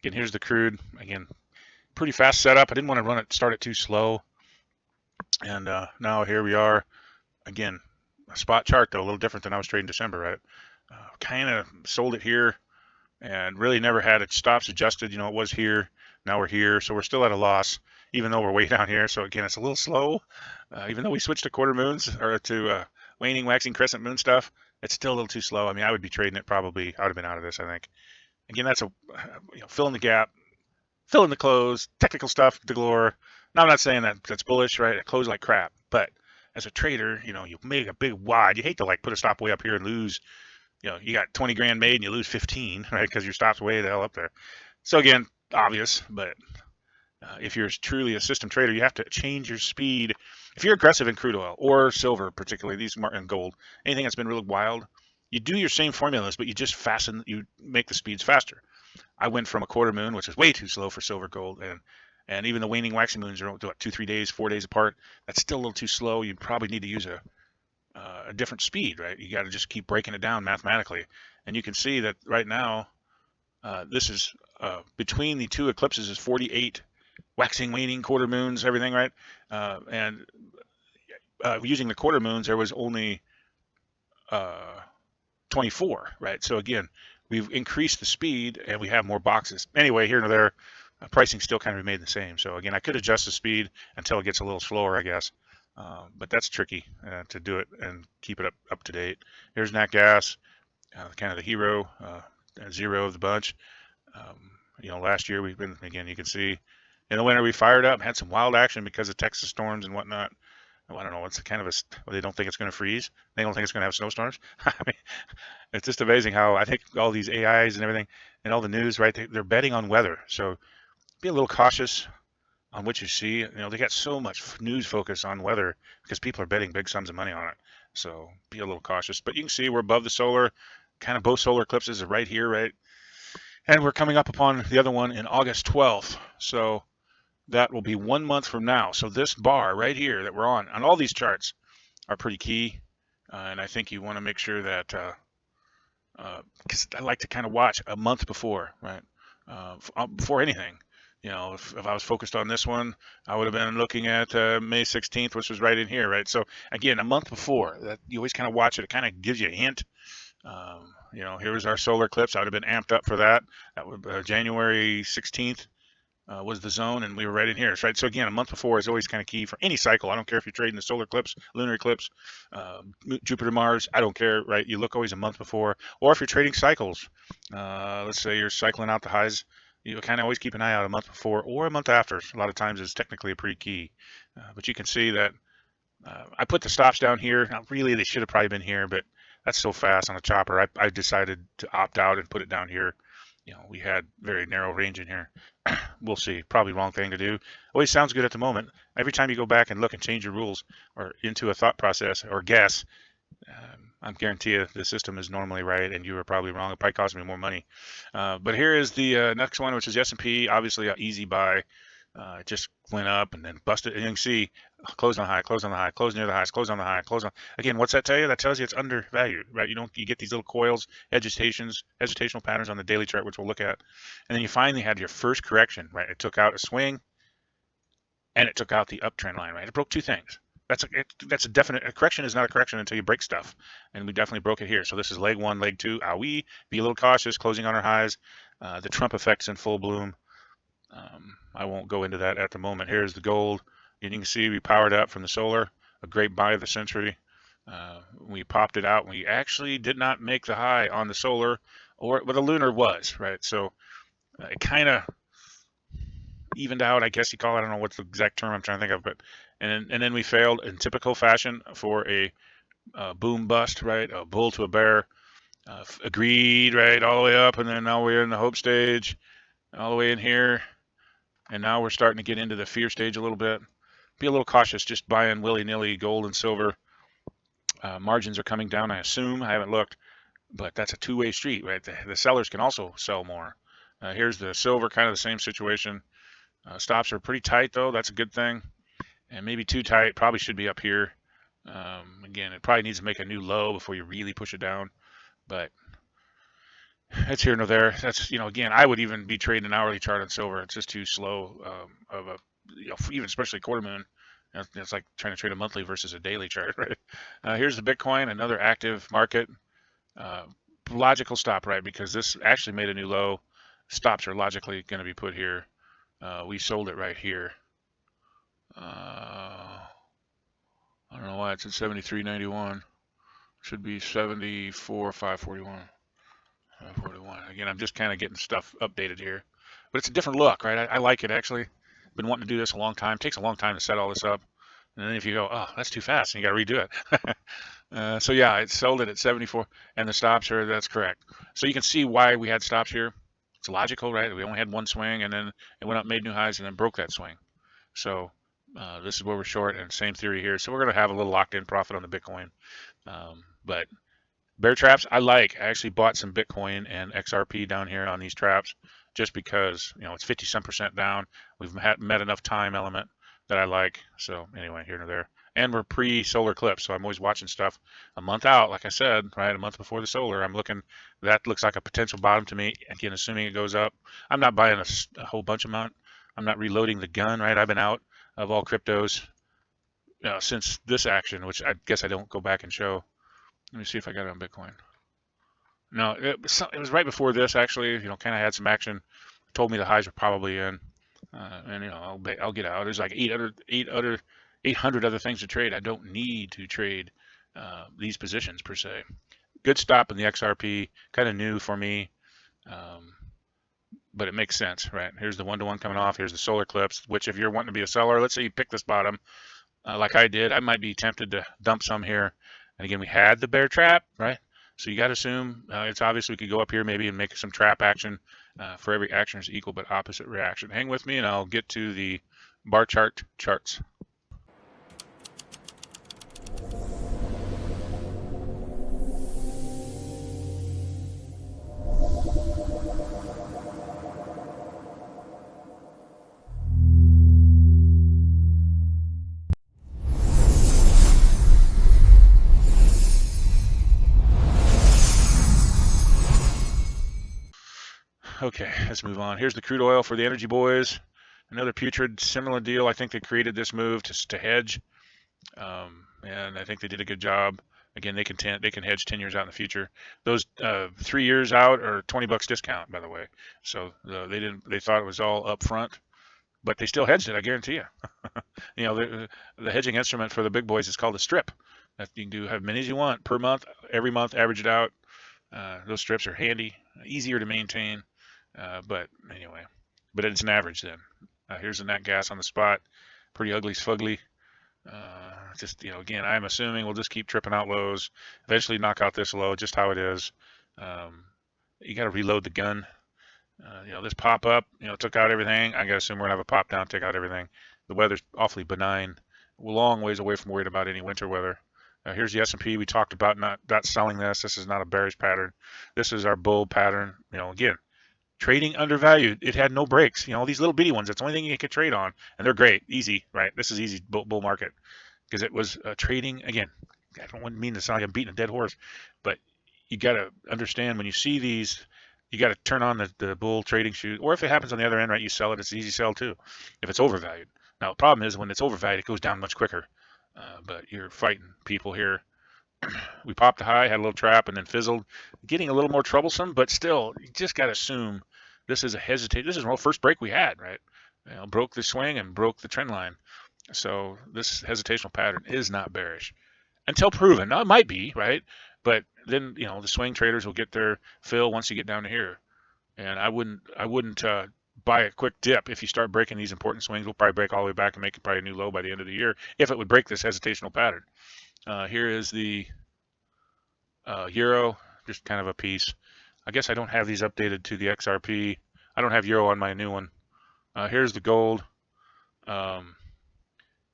Again, here's the crude. Again, pretty fast setup. I didn't want to start it too slow. And now here we are. Again, a spot chart though, a little different than I was trading December, right? Kind of sold it here and really never had its stops adjusted. It was here. Now we're here. So we're still at a loss, even though we're way down here. So again, it's a little slow. Even though we switched to quarter moons or to waning, waxing, crescent moon stuff, it's still a little too slow. I mean, I would be trading it probably. I would have been out of this, I think. Again, that's a fill in the gap, fill in the close, technical stuff galore. Now I'm not saying that that's bullish, right? It closed like crap, but as a trader, you make a big wide. You hate to like put a stop way up here and lose. You got 20 grand made and you lose 15, right? Because your stop's way the hell up there. So again, obvious, but if you're truly a system trader, you have to change your speed. If you're aggressive in crude oil or silver, particularly these and gold, anything that's been really wild, you do your same formulas, but you just you make the speeds faster. I went from a quarter moon, which is way too slow for silver, gold, and even the waning, waxing moons are 2-3 days, 4 days apart. That's still a little too slow. You probably need to use a different speed, right? You got to just keep breaking it down mathematically. And you can see that right now, this is between the two eclipses is 48 waxing, waning, quarter moons, everything, right? And using the quarter moons, there was only 24, right? So again, we've increased the speed and we have more boxes. Anyway, here and there, pricing still kind of remained the same. So again, I could adjust the speed until it gets a little slower, I guess. But that's tricky to do it and keep it up to date. Here's nat gas, kind of the hero, zero of the bunch. Last year we've been, again, you can see in the winter we fired up, had some wild action because of Texas storms and whatnot. I don't know, it's kind of they don't think it's going to freeze. They don't think it's going to have snowstorms. I mean, it's just amazing how I think all these AIs and everything and all the news, right? They're betting on weather. So be a little cautious on what you see. They got so much news focus on weather because people are betting big sums of money on it. So be a little cautious. But you can see we're above the solar, kind of both solar eclipses are right here, right? And we're coming up upon the other one in August 12th. So that will be 1 month from now. So this bar right here that we're on all these charts are pretty key. And I think you want to make sure that, because I like to kind of watch a month before, right? Before anything. If I was focused on this one, I would have been looking at May 16th, which was right in here, right? So again, a month before, that you always kind of watch it. It kind of gives you a hint. Here was our solar eclipse. I would have been amped up for that. That would January 16th. Was the zone, and we were right in here, right? So again, a month before is always kind of key for any cycle. I don't care if you're trading the solar eclipse, lunar eclipse, Jupiter, Mars, I don't care, right? You look always a month before, or if you're trading cycles, let's say you're cycling out the highs, you kind of always keep an eye out a month before or a month after. A lot of times is technically a pretty key, but you can see that I put the stops down here. Now, really, they should have probably been here, but that's so fast on a chopper. I decided to opt out and put it down here. We had very narrow range in here. We'll see. Probably wrong thing to do. Always sounds good at the moment. Every time you go back and look and change your rules or into a thought process or guess, I guarantee you the system is normally right and you were probably wrong. It probably cost me more money. But here is the next one, which is S&P. Obviously, an easy buy. It just went up and then busted. And you can see close on the high, close on the high, close near the highs, close on the high, close on. Again, what's that tell you? That tells you it's undervalued, right? You get these little coils, hesitational patterns on the daily chart, which we'll look at. And then you finally had your first correction, right? It took out a swing and it took out the uptrend line, right? It broke two things. That's a definite. A correction is not a correction until you break stuff. And we definitely broke it here. So this is leg one, leg two. Be a little cautious, closing on our highs. The Trump effect's in full bloom. I won't go into that at the moment. Here's the gold. You can see we powered up from the solar, a great buy of the century. We popped it out. We actually did not make the high on the solar, but the lunar was, right? So it kind of evened out, I guess you call it. I don't know what's the exact term I'm trying to think of, but and then we failed in typical fashion for a boom bust, right? A bull to a bear. Agreed, right, all the way up, and then now we're in the hope stage, all the way in here. And now we're starting to get into the fear stage a little bit. Be a little cautious, just buying willy-nilly gold and silver. Margins are coming down, I assume. I haven't looked, but that's a two-way street, right? The sellers can also sell more. Here's the silver, kind of the same situation. Stops are pretty tight, though. That's a good thing. And maybe too tight. Probably should be up here. Again, it probably needs to make a new low before you really push it down. But It's here nor there. That's, again, I would even be trading an hourly chart on silver. It's just too slow of a, even especially quarter moon. It's like trying to trade a monthly versus a daily chart, right? Here's the Bitcoin, another active market. Uh, Logical stop, right? Because this actually made a new low. Stops are logically going to be put here. We sold it right here. I don't know why it's at 73.91. Should be 74.541. 41. Again, I'm just kind of getting stuff updated here, but it's a different look, right? I like it actually. Been wanting to do this a long time. It takes a long time to set all this up, and then if you go, oh, that's too fast, and you got to redo it. So yeah, it sold it at 74, and the stops are, that's correct. So you can see why we had stops here. It's logical, right? We only had one swing, and then it went up, made new highs, and then broke that swing. So this is where we're short, and same theory here. So we're going to have a little locked-in profit on the Bitcoin, but bear traps, I like. I actually bought some Bitcoin and XRP down here on these traps just because, it's 50 some percent down. We've met enough time element that I like. So anyway, here and there. And we're pre-solar eclipse, so I'm always watching stuff a month out, like I said, right? A month before the solar. I'm looking, that looks like a potential bottom to me. Again, assuming it goes up. I'm not buying a whole bunch of amount. I'm not reloading the gun, right? I've been out of all cryptos since this action, which I guess I don't go back and show. Let me see if I got it on Bitcoin. No, it was right before this actually. Kind of had some action. Told me the highs were probably in, and I'll get out. There's like 800 other things to trade. I don't need to trade these positions per se. Good stop in the XRP. Kind of new for me, but it makes sense, right? Here's the one-to-one coming off. Here's the solar eclipse. Which, if you're wanting to be a seller, let's say you pick this bottom, like I did, I might be tempted to dump some here. And again, we had the bear trap, right? So you got to assume it's obvious we could go up here maybe and make some trap action. For every action is equal but opposite reaction. Hang with me and I'll get to the bar chart charts. Okay, let's move on. Here's the crude oil for the energy boys. Another putrid, similar deal. I think they created this move to hedge, and I think they did a good job. Again, they can hedge 10 years out in the future. Those 3 years out are $20 discount, by the way. So they thought it was all up front, but they still hedged it. I guarantee you. The hedging instrument for the big boys is called a strip. That you can do have many as you want per month, every month, average it out. Those strips are handy, easier to maintain. But anyway, but it's an average then. Here's the nat gas on the spot. Pretty ugly, fugly. Again, I'm assuming we'll just keep tripping out lows. Eventually knock out this low, just how it is. You got to reload the gun. This pop up, took out everything. I got to assume we're going to have a pop down, take out everything. The weather's awfully benign. We're a long ways away from worried about any winter weather. Here's the S&P. We talked about not selling this. This is not a bearish pattern. This is our bull pattern. Again, trading undervalued. It had no breaks. These little bitty ones. That's the only thing you can trade on, and they're great, easy, right? This is easy bull market because it was trading. Again, I don't mean to sound like I'm beating a dead horse, but you got to understand when you see these, you got to turn on the bull trading shoe. Or if it happens on the other end, right, you sell it. It's an easy sell too, if it's overvalued. Now the problem is when it's overvalued, it goes down much quicker. But you're fighting people here. We popped a high, had a little trap, and then fizzled. Getting a little more troublesome, but still, you just got to assume this is a hesitate. This is the first break we had, right? Broke the swing and broke the trend line. So this hesitational pattern is not bearish until proven. Now it might be, right? But then the swing traders will get their fill once you get down to here. And I wouldn't buy a quick dip if you start breaking these important swings. We'll probably break all the way back and make it probably a new low by the end of the year if it would break this hesitational pattern. Here is the euro, just kind of a piece. I guess I don't have these updated to the XRP. I don't have euro on my new one. Here's the gold.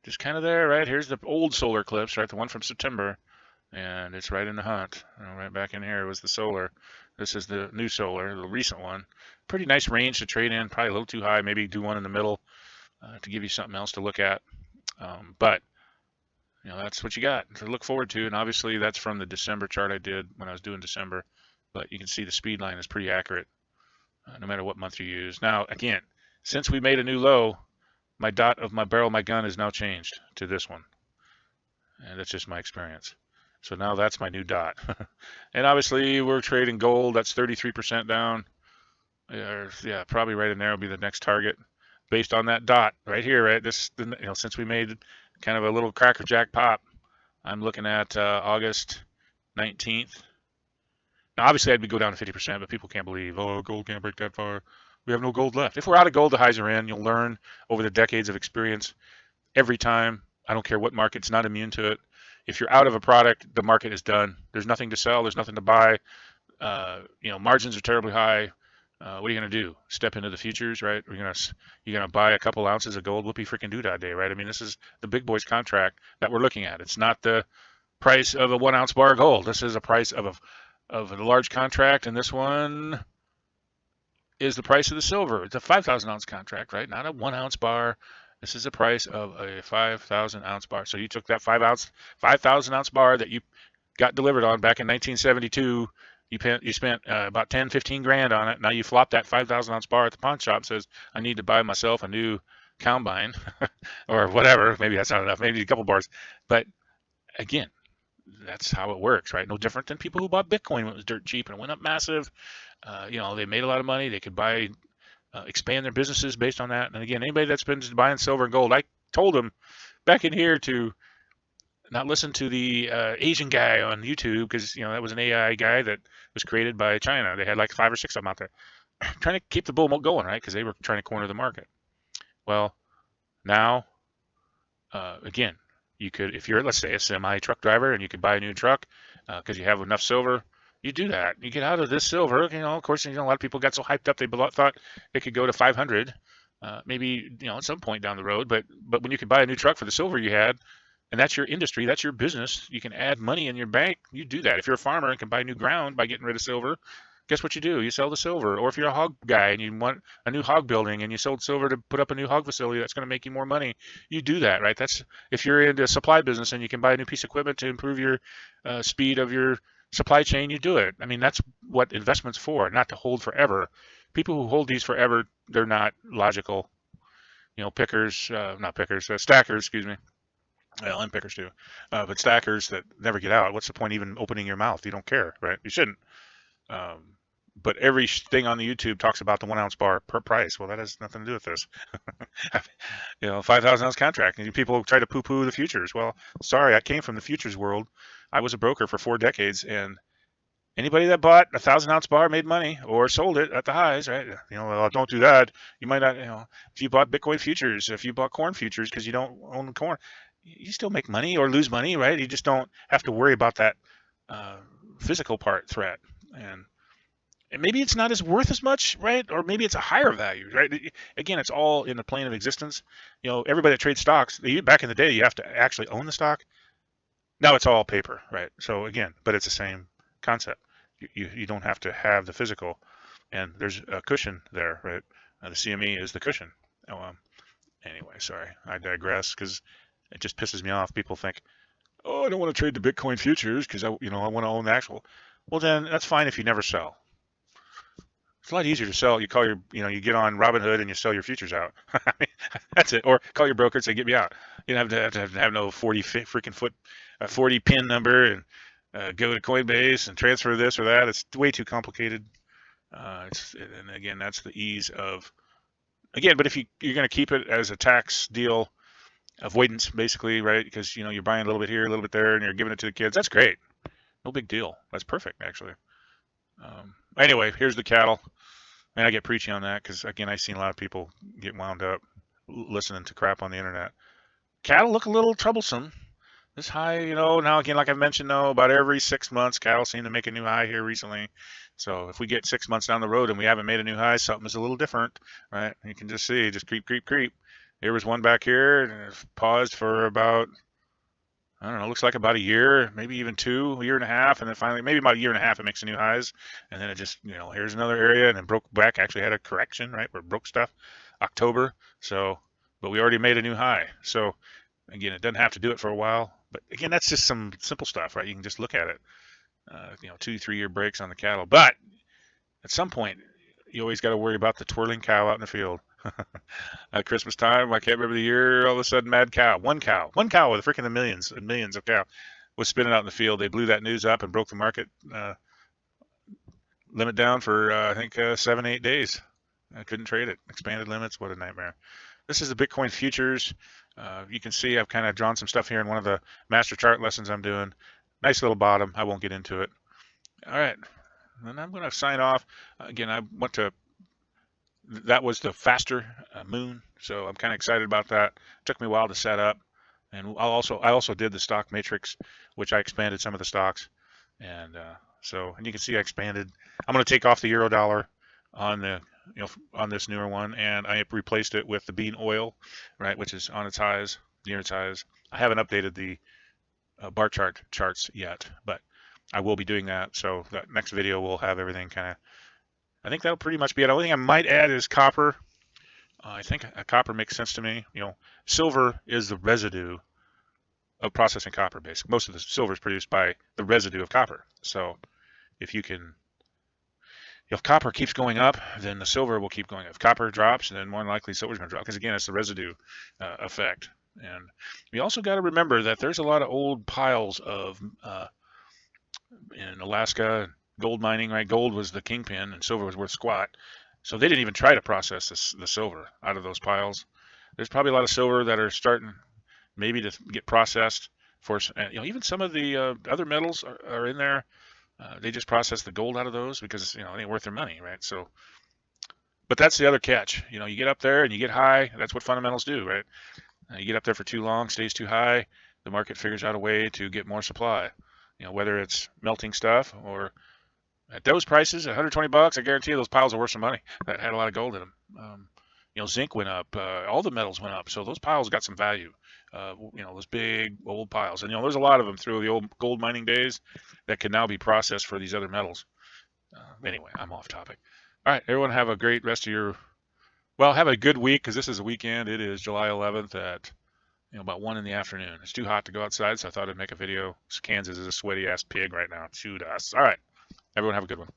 Just kind of there, right? Here's the old solar eclipse, right? The one from September. And it's right in the hunt. Right back in here was the solar. This is the new solar, the recent one. Pretty nice range to trade in. Probably a little too high. Maybe do one in the middle to give you something else to look at. But that's what you got to look forward to. And obviously that's from the December chart I did when I was doing December. but you can see the speed line is pretty accurate no matter what month you use. Now, again, since we made a new low, my dot of my barrel, my gun is now changed to this one. And that's just my experience. So now that's my new dot. And obviously we're trading gold. That's 33% down. Yeah, probably right in there will be the next target based on that dot right here, right? This, since we made kind of a little crackerjack pop, I'm looking at August 19th. Now, obviously, I'd go down to 50%, but people can't believe, oh, gold can't break that far. We have no gold left. If we're out of gold, the highs are in. You'll learn over the decades of experience every time. I don't care what market's not immune to it. If you're out of a product, the market is done. There's nothing to sell. There's nothing to buy. Margins are terribly high. What are you going to do? Step into the futures, right? You're gonna buy a couple ounces of gold. Whoopie freaking do that day, right? I mean, this is the big boys contract that we're looking at. It's not the price of a 1 ounce bar of gold. This is a price of a large contract, and this one is the price of the silver. It's a 5,000 ounce contract, right? Not a 1 ounce bar. This is the price of a 5,000 ounce bar. So you took that 5,000 ounce bar that you got delivered on back in 1972. You spent about 10, 15 grand on it. Now you flop that 5,000 ounce bar at the pawn shop. Says, I need to buy myself a new combine or whatever. Maybe that's not enough. Maybe a couple bars. But again, that's how it works, right? No different than people who bought Bitcoin when it was dirt cheap and it went up massive. They made a lot of money. They could buy, expand their businesses based on that. And again, anybody that's been buying silver and gold, I told them back in here to not listen to the Asian guy on YouTube because that was an AI guy that was created by China. They had like 5 or 6 of them out there trying to keep the bull going, right? Because they were trying to corner the market. Well, now, again, you could, if you're, let's say, a semi truck driver and you could buy a new truck because you have enough silver, you do that. You get out of this silver. Of course, a lot of people got so hyped up they thought it could go to 500, maybe at some point down the road. But when you could buy a new truck for the silver you had, and that's your industry, that's your business, you can add money in your bank. You do that. If you're a farmer and can buy new ground by getting rid of silver, guess what you do? You sell the silver. Or if you're a hog guy and you want a new hog building and you sold silver to put up a new hog facility that's going to make you more money, you do that, right? That's if you're into a supply business and you can buy a new piece of equipment to improve your speed of your supply chain, you do it. I mean, that's what investment's for, not to hold forever. People who hold these forever, they're not logical. Stackers, excuse me. Well, and pickers too, but stackers that never get out. What's the point even opening your mouth? You don't care, right? You shouldn't. But every thing on the YouTube talks about the 1 ounce bar per price. Well, that has nothing to do with this. 5,000 ounce contract, and people try to poo-poo the futures. Well, sorry, I came from the futures world. I was a broker for 4 decades, and anybody that bought a 1,000 ounce bar made money or sold it at the highs, right? Well, don't do that. You might not. If you bought Bitcoin futures, if you bought corn futures because you don't own corn, you still make money or lose money, right? You just don't have to worry about that physical threat. And maybe it's not as worth as much, right? Or maybe it's a higher value, right? Again, it's all in the plane of existence. Everybody that trades stocks, back in the day, you have to actually own the stock. Now it's all paper, right? So again, but it's the same concept. You don't have to have the physical, and there's a cushion there, right? The CME is the cushion. Anyway, sorry, I digress because it just pisses me off. People think, oh, I don't want to trade the Bitcoin futures because I want to own the actual. Well, then that's fine if you never sell. It's a lot easier to sell. You call you get on Robinhood and you sell your futures out. That's it. Or call your broker and say, get me out. You don't have to have no 40 pin number and go to Coinbase and transfer this or that. It's way too complicated. And again, that's the ease of, but if you're going to keep it as a tax deal, avoidance basically, right? Because you're buying a little bit here, a little bit there, and you're giving it to the kids. That's great. No big deal. That's perfect, actually. Anyway, here's the cattle. And I get preachy on that because, again, I've seen a lot of people get wound up listening to crap on the internet. Cattle look a little troublesome. This high, now again, like I mentioned, about every 6 months, cattle seem to make a new high here recently. So if we get 6 months down the road and we haven't made a new high, something is a little different, right? You can just see, just creep. There was one back here and it paused for about, I don't know, looks like about a year, maybe even a year and a half. And then finally, maybe about a year and a half, it makes a new highs. And then it just, here's another area and then broke back, actually had a correction, right? Where it broke stuff October. So, but we already made a new high. So again, it doesn't have to do it for a while. But again, that's just some simple stuff, right? You can just look at it. 2-3 year breaks on the cattle. But at some point, you always got to worry about the twirling cow out in the field. At Christmas time, I can't remember the year, all of a sudden, mad cow, one cow with freaking millions and millions of cow was spinning out in the field. They blew that news up and broke the market limit down for, I think, 7-8 days. I couldn't trade it. Expanded limits, what a nightmare. This is the Bitcoin futures. You can see I've kind of drawn some stuff here in one of the master chart lessons I'm doing. Nice little bottom. I won't get into it. All right. And I'm going to sign off. Again, that was the faster moon, so I'm kind of excited about that. It took me a while to set up. And I also did the stock matrix, which I expanded some of the stocks. And and you can see I expanded. I'm going to take off the euro dollar on on this newer one, and I replaced it with the bean oil, right, which is on its highs, near its highs. I haven't updated the bar charts yet, but I will be doing that. So that next video will have everything kind of. I think that'll pretty much be it. The only thing I might add is copper. I think copper makes sense to me. Silver is the residue of processing copper. Basically, most of the silver is produced by the residue of copper. So if copper keeps going up, then the silver will keep going up. If copper drops, then more than likely silver's going to drop, because again, it's the residue effect. And we also got to remember that there's a lot of old piles of in Alaska gold mining, right? Gold was the kingpin and silver was worth squat. So they didn't even try to process the silver out of those piles. There's probably a lot of silver that are starting maybe to get processed for, even some of the other metals are in there. They just process the gold out of those because it ain't worth their money, right? So, but that's the other catch. You get up there and you get high. That's what fundamentals do, right? You get up there for too long, stays too high. The market figures out a way to get more supply. Whether it's melting stuff or at those prices, $120, I guarantee you those piles are worth some money. That had a lot of gold in them. Zinc went up. All the metals went up. So those piles got some value. Those big old piles. And, there's a lot of them through the old gold mining days that can now be processed for these other metals. Anyway, I'm off topic. All right, everyone have a great rest of have a good week, because this is a weekend. It is July 11th at, about 1 in the afternoon. It's too hot to go outside, so I thought I'd make a video. Kansas is a sweaty-ass pig right now. Chewed us. All right, everyone have a good one.